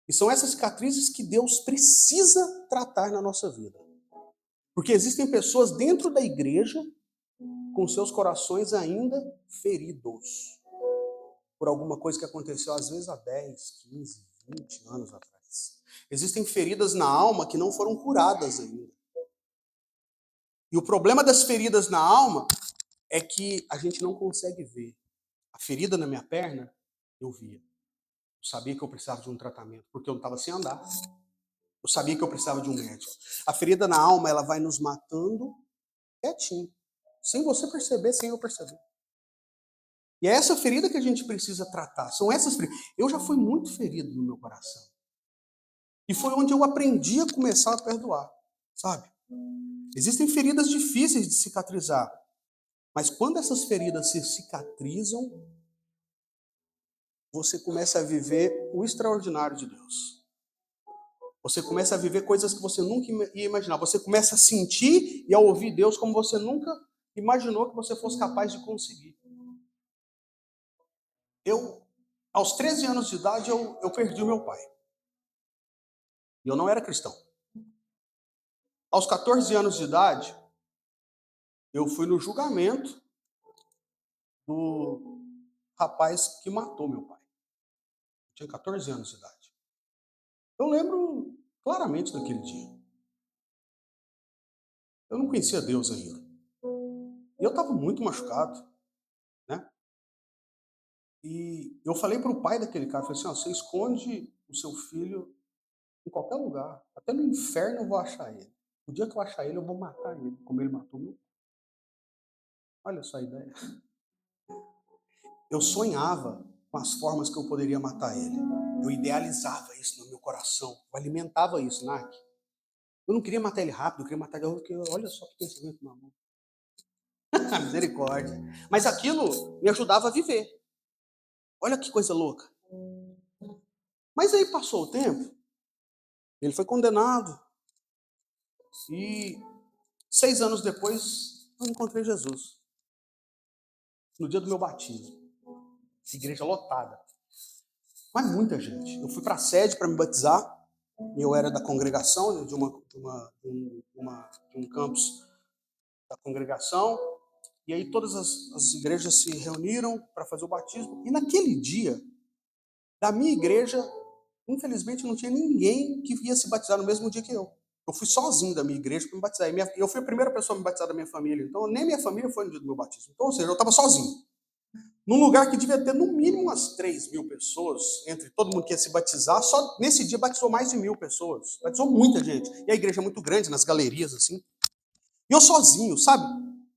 Speaker 1: E são essas cicatrizes que Deus precisa tratar na nossa vida. Porque existem pessoas dentro da igreja com seus corações ainda feridos por alguma coisa que aconteceu às vezes há 10, 15, 20 anos atrás. Existem feridas na alma que não foram curadas ainda. E o problema das feridas na alma é que a gente não consegue ver. A ferida na minha perna, eu via. Eu sabia que eu precisava de um tratamento, porque eu não estava sem andar. Eu sabia que eu precisava de um médico. A ferida na alma, ela vai nos matando quietinho, sem você perceber, sem eu perceber. E é essa ferida que a gente precisa tratar. São essas feridas. Eu já fui muito ferido no meu coração. E foi onde eu aprendi a começar a perdoar, sabe? Existem feridas difíceis de cicatrizar. Mas quando essas feridas se cicatrizam, você começa a viver o extraordinário de Deus. Você começa a viver coisas que você nunca ia imaginar. Você começa a sentir e a ouvir Deus como você nunca imaginou que você fosse capaz de conseguir. Aos 13 anos de idade, eu perdi o meu pai. E eu não era cristão. Aos 14 anos de idade, eu fui no julgamento do rapaz que matou meu pai. Eu tinha 14 anos de idade. Eu lembro claramente daquele dia. Eu não conhecia Deus ainda. E eu estava muito machucado, né? E eu falei para o pai daquele cara, falei assim, você esconde o seu filho em qualquer lugar. Até no inferno eu vou achar ele. O dia que eu achar ele, eu vou matar ele, como ele matou meu pai. Olha só a ideia. Eu sonhava com as formas que eu poderia matar ele. Eu idealizava isso no meu coração. Eu alimentava isso, Nac. Eu não queria matar ele rápido, eu queria matar ele porque olha só que pensamento mamão. Misericórdia. Mas aquilo me ajudava a viver. Olha que coisa louca. Mas aí passou o tempo, ele foi condenado. E 6 anos depois, eu encontrei Jesus. No dia do meu batismo. Igreja lotada. Mas muita gente. Eu fui para a sede para me batizar. Eu era da congregação, de um campus da congregação. E aí todas as igrejas se reuniram para fazer o batismo. E naquele dia, da minha igreja, infelizmente não tinha ninguém que ia se batizar no mesmo dia que eu. Eu fui sozinho da minha igreja para me batizar. Eu fui a primeira pessoa a me batizar da minha família. Então, nem minha família foi no dia do meu batismo. Então, ou seja, eu estava sozinho. Num lugar que devia ter no mínimo umas 3.000 pessoas, entre todo mundo que ia se batizar, só nesse dia batizou mais de 1.000 pessoas. Batizou muita gente. E a igreja é muito grande, nas galerias, assim. E eu sozinho, sabe?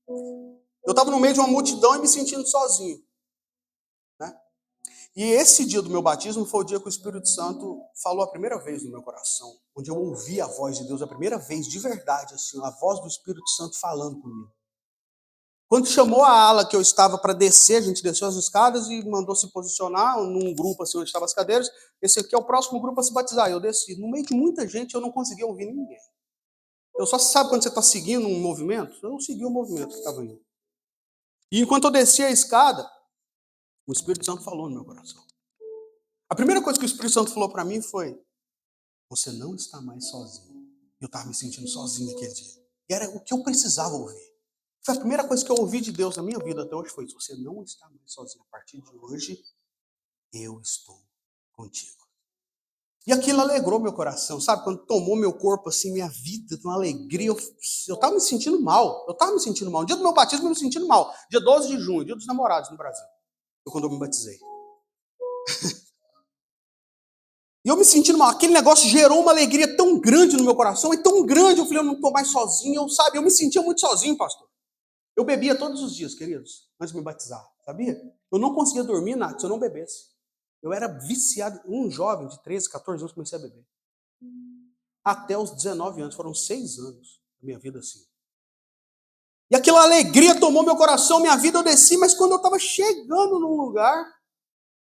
Speaker 1: Eu estava no meio de uma multidão e me sentindo sozinho. Né? E esse dia do meu batismo foi o dia que o Espírito Santo falou a primeira vez no meu coração, onde eu ouvi a voz de Deus a primeira vez, de verdade, assim, a voz do Espírito Santo falando comigo. Quando chamou a ala que eu estava para descer, a gente desceu as escadas e mandou se posicionar num grupo assim onde estavam as cadeiras. Esse aqui é o próximo grupo a se batizar. Eu desci. No meio de muita gente, eu não conseguia ouvir ninguém. Eu só sabe quando você está seguindo um movimento? Eu segui o movimento que estava indo. E enquanto eu descia a escada, o Espírito Santo falou no meu coração. A primeira coisa que o Espírito Santo falou para mim foi: você não está mais sozinho. Eu estava me sentindo sozinho aquele dia. E era o que eu precisava ouvir. Foi a primeira coisa que eu ouvi de Deus na minha vida até hoje foi isso. Você não está mais sozinho. A partir de hoje, eu estou contigo. E aquilo alegrou meu coração, sabe? Quando tomou meu corpo, assim, minha vida, uma alegria. Eu tava me sentindo mal. Eu tava me sentindo mal. No dia do meu batismo, eu me sentindo mal. Dia 12 de junho, dia dos namorados no Brasil. Foi quando eu me batizei. E eu me sentindo mal. Aquele negócio gerou uma alegria tão grande no meu coração. E tão grande, eu falei, eu não estou mais sozinho. Eu me sentia muito sozinho, pastor. Eu bebia todos os dias, queridos, antes de me batizar, sabia? Eu não conseguia dormir, Nath, se eu não bebesse. Eu era viciado, um jovem de 13, 14 anos, comecei a beber. Até os 19 anos, foram 6 anos da minha vida assim. E aquela alegria tomou meu coração, minha vida eu desci, mas quando eu estava chegando num lugar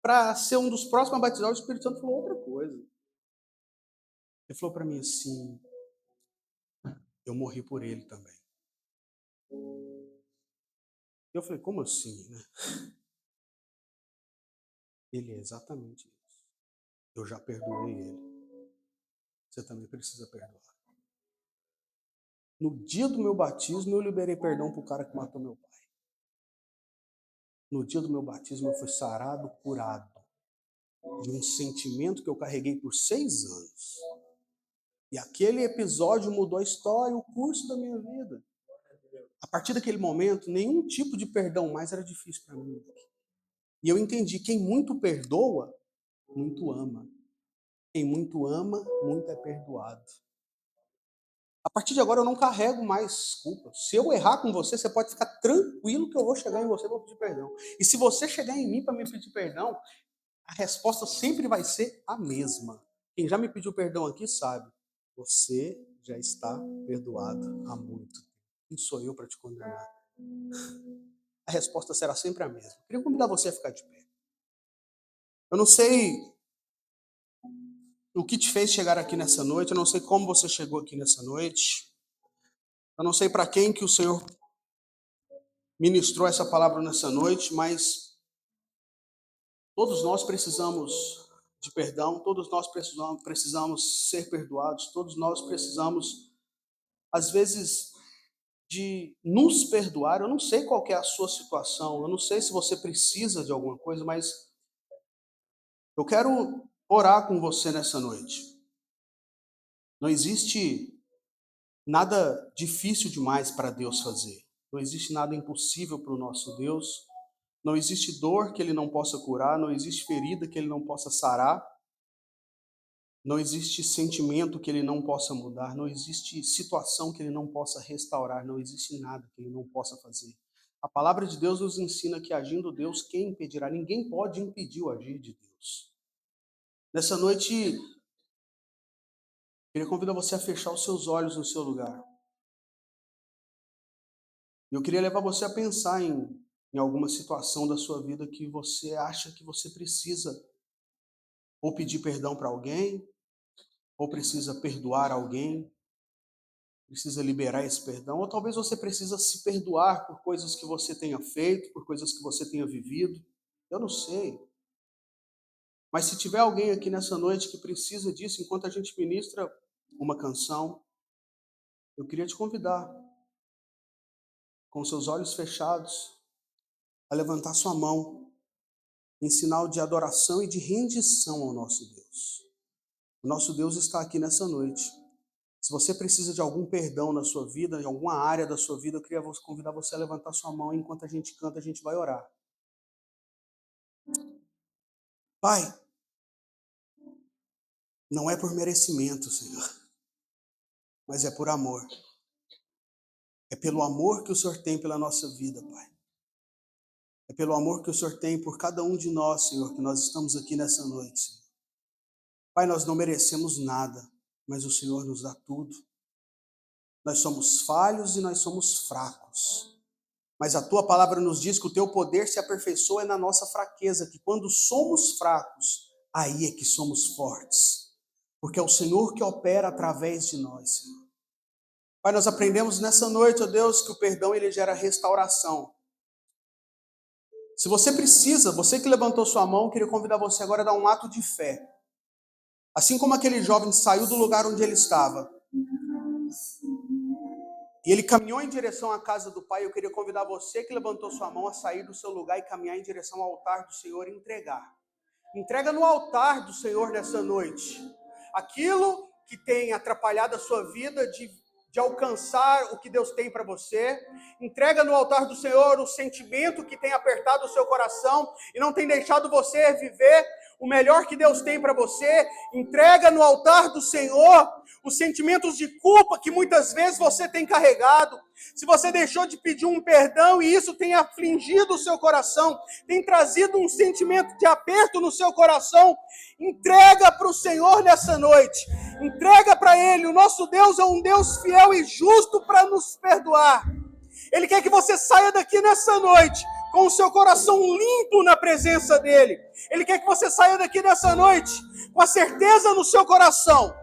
Speaker 1: para ser um dos próximos a batizar, o Espírito Santo falou outra coisa. Ele falou para mim assim, eu morri por ele também. Eu falei, como assim, né? Ele é exatamente isso. Eu já perdoei ele. Você também precisa perdoar. No dia do meu batismo, eu liberei perdão para o cara que matou meu pai. No dia do meu batismo, eu fui sarado, curado de um sentimento que eu carreguei por 6 anos. E aquele episódio mudou a história, o curso da minha vida. A partir daquele momento, nenhum tipo de perdão mais era difícil para mim. E eu entendi, quem muito perdoa, muito ama. Quem muito ama, muito é perdoado. A partir de agora eu não carrego mais culpa. Se eu errar com você, você pode ficar tranquilo que eu vou chegar em você e vou pedir perdão. E se você chegar em mim para me pedir perdão, a resposta sempre vai ser a mesma. Quem já me pediu perdão aqui sabe. Você já está perdoado há muito tempo. Quem sou eu para te condenar? A resposta será sempre a mesma. Eu queria convidar você a ficar de pé. Eu não sei o que te fez chegar aqui nessa noite, eu não sei como você chegou aqui nessa noite. Eu não sei para quem que o Senhor ministrou essa palavra nessa noite, mas todos nós precisamos de perdão, todos nós precisamos ser perdoados, todos nós precisamos, às vezes, de nos perdoar. Eu não sei qual que é a sua situação, eu não sei se você precisa de alguma coisa, mas eu quero orar com você nessa noite. Não existe nada difícil demais para Deus fazer. Não existe nada impossível para o nosso Deus. Não existe dor que Ele não possa curar. Não existe ferida que Ele não possa sarar. Não existe sentimento que Ele não possa mudar. Não existe situação que Ele não possa restaurar. Não existe nada que Ele não possa fazer. A palavra de Deus nos ensina que agindo Deus, quem impedirá? Ninguém pode impedir o agir de Deus. Nessa noite, queria convidar você a fechar os seus olhos no seu lugar. Eu queria levar você a pensar em alguma situação da sua vida que você acha que você precisa ou pedir perdão para alguém, ou precisa perdoar alguém, precisa liberar esse perdão, ou talvez você precisa se perdoar por coisas que você tenha feito, por coisas que você tenha vivido. Eu não sei. Mas se tiver alguém aqui nessa noite que precisa disso, enquanto a gente ministra uma canção, eu queria te convidar, com seus olhos fechados, a levantar sua mão em sinal de adoração e de rendição ao nosso Deus. O nosso Deus está aqui nessa noite. Se você precisa de algum perdão na sua vida, em alguma área da sua vida, eu queria convidar você a levantar sua mão e enquanto a gente canta, a gente vai orar. Pai, não é por merecimento, Senhor, mas é por amor. É pelo amor que o Senhor tem pela nossa vida, Pai. É pelo amor que o Senhor tem por cada um de nós, Senhor, que nós estamos aqui nessa noite, Senhor. Pai, nós não merecemos nada, mas o Senhor nos dá tudo. Nós somos falhos e nós somos fracos. Mas a tua palavra nos diz que o teu poder se aperfeiçoa na nossa fraqueza, que quando somos fracos, aí é que somos fortes. Porque é o Senhor que opera através de nós, Senhor. Pai, nós aprendemos nessa noite, ó Deus, que o perdão ele gera restauração. Se você precisa, você que levantou sua mão, eu queria convidar você agora a dar um ato de fé. Assim como aquele jovem saiu do lugar onde ele estava, e ele caminhou em direção à casa do Pai, eu queria convidar você que levantou sua mão a sair do seu lugar e caminhar em direção ao altar do Senhor e entregar. Entrega no altar do Senhor nessa noite aquilo que tem atrapalhado a sua vida de alcançar o que Deus tem para você. Entrega no altar do Senhor o sentimento que tem apertado o seu coração e não tem deixado você viver o melhor que Deus tem para você. Entrega no altar do Senhor os sentimentos de culpa que muitas vezes você tem carregado. Se você deixou de pedir um perdão e isso tem afligido o seu coração, tem trazido um sentimento de aperto no seu coração, entrega para o Senhor nessa noite. Entrega para Ele. O nosso Deus é um Deus fiel e justo para nos perdoar. Ele quer que você saia daqui nessa noite com o seu coração limpo na presença dEle. Ele quer que você saia daqui nessa noite com a certeza no seu coração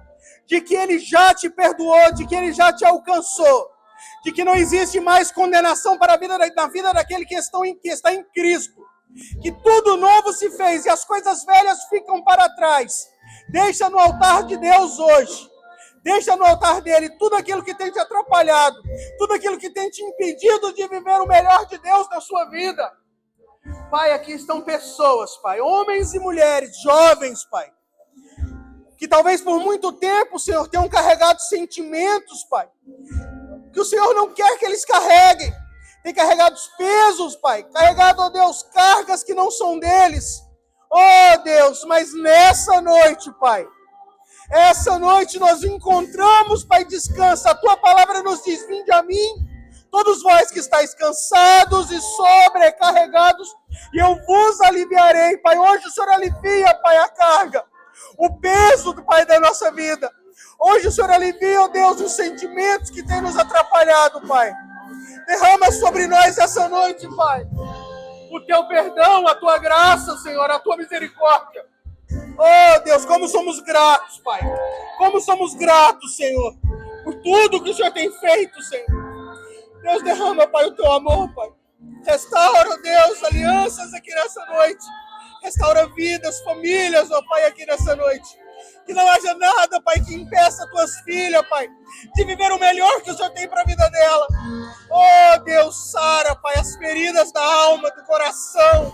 Speaker 1: de que Ele já te perdoou, de que Ele já te alcançou, de que não existe mais condenação para na vida daquele que está em Cristo, que tudo novo se fez e as coisas velhas ficam para trás. Deixa no altar de Deus hoje. Deixa no altar dele tudo aquilo que tem te atrapalhado, tudo aquilo que tem te impedido de viver o melhor de Deus na sua vida. Pai, aqui estão pessoas, Pai, homens e mulheres, jovens, Pai, que talvez por muito tempo, Senhor, tenham carregado sentimentos, Pai, que o Senhor não quer que eles carreguem. Tem carregado os pesos, Pai, carregado, ó Deus, cargas que não são deles. Oh Deus, mas nessa noite, Pai,
Speaker 2: Essa noite nós encontramos, Pai, descansa. A Tua palavra nos diz: vinde a mim, todos vós que estáis cansados e sobrecarregados, e eu vos aliviarei, Pai. Hoje o Senhor alivia, Pai, a carga, o peso, Pai, da nossa vida. Hoje o Senhor alivia, ó Deus, os sentimentos que têm nos atrapalhado, Pai. Derrama sobre nós essa noite, Pai, o Teu perdão, a Tua graça, Senhor, a Tua misericórdia. Oh, Deus, como somos gratos, Pai. Como somos gratos, Senhor, por tudo que o Senhor tem feito, Senhor. Deus, derrama, Pai, o Teu amor, Pai. Restaura, Deus, alianças aqui nessa noite. Restaura vidas, famílias, ó Pai, aqui nessa noite. Que não haja nada, Pai, que impeça Tuas filhas, Pai, de viver o melhor que o Senhor tem para a vida dela. Oh, Deus, sara, Pai, as feridas da alma, do coração.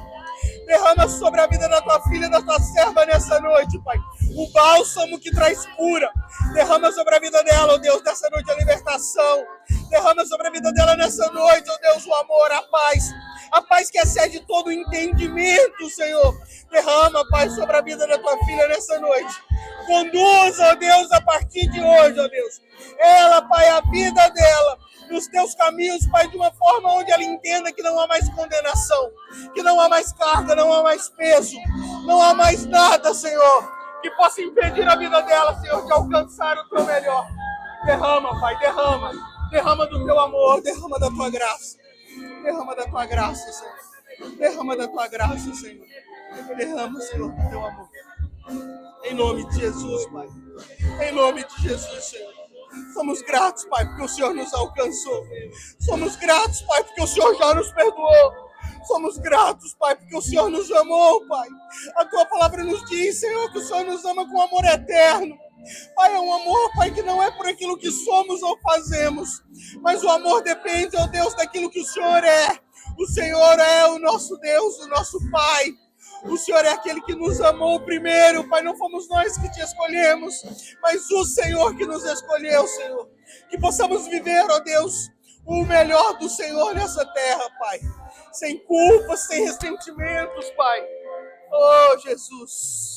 Speaker 2: Derrama sobre a vida da Tua filha, da Tua serva nessa noite, Pai. O bálsamo que traz cura. Derrama sobre a vida dela, ó Deus, nessa noite a libertação. Derrama sobre a vida dela nessa noite, ó Deus, o amor, a paz. A paz que excede todo o entendimento, Senhor. Derrama, Pai, sobre a vida da Tua filha nessa noite. Conduza, ó Deus, a partir de hoje, ó Deus. Ela, Pai, a vida dela nos Teus caminhos, Pai, de uma forma onde ela entenda que não há mais condenação, que não há mais carga, não há mais peso, não há mais nada, Senhor, que possa impedir a vida dela, Senhor, de alcançar o Teu melhor. Derrama, Pai, derrama. Derrama do Teu amor, derrama da Tua graça. Derrama da Tua graça, Senhor. Derrama da Tua graça, Senhor. Derrama, Senhor, do Teu amor. Em nome de Jesus, Pai. Em nome de Jesus, Senhor. Somos gratos, Pai, porque o Senhor nos alcançou. Somos gratos, Pai, porque o Senhor já nos perdoou. Somos gratos, Pai, porque o Senhor nos amou, Pai. A Tua palavra nos diz, Senhor, que o Senhor nos ama com amor eterno. Pai, é um amor, Pai, que não é por aquilo que somos ou fazemos, mas o amor depende, ó Deus, daquilo que o Senhor é. O Senhor é o nosso Deus, o nosso Pai. O Senhor é aquele que nos amou primeiro, Pai. Não fomos nós que Te escolhemos, mas o Senhor que nos escolheu, Senhor. Que possamos viver, ó Deus, o melhor do Senhor nessa terra, Pai. Sem culpas, sem ressentimentos, Pai. Oh, Jesus.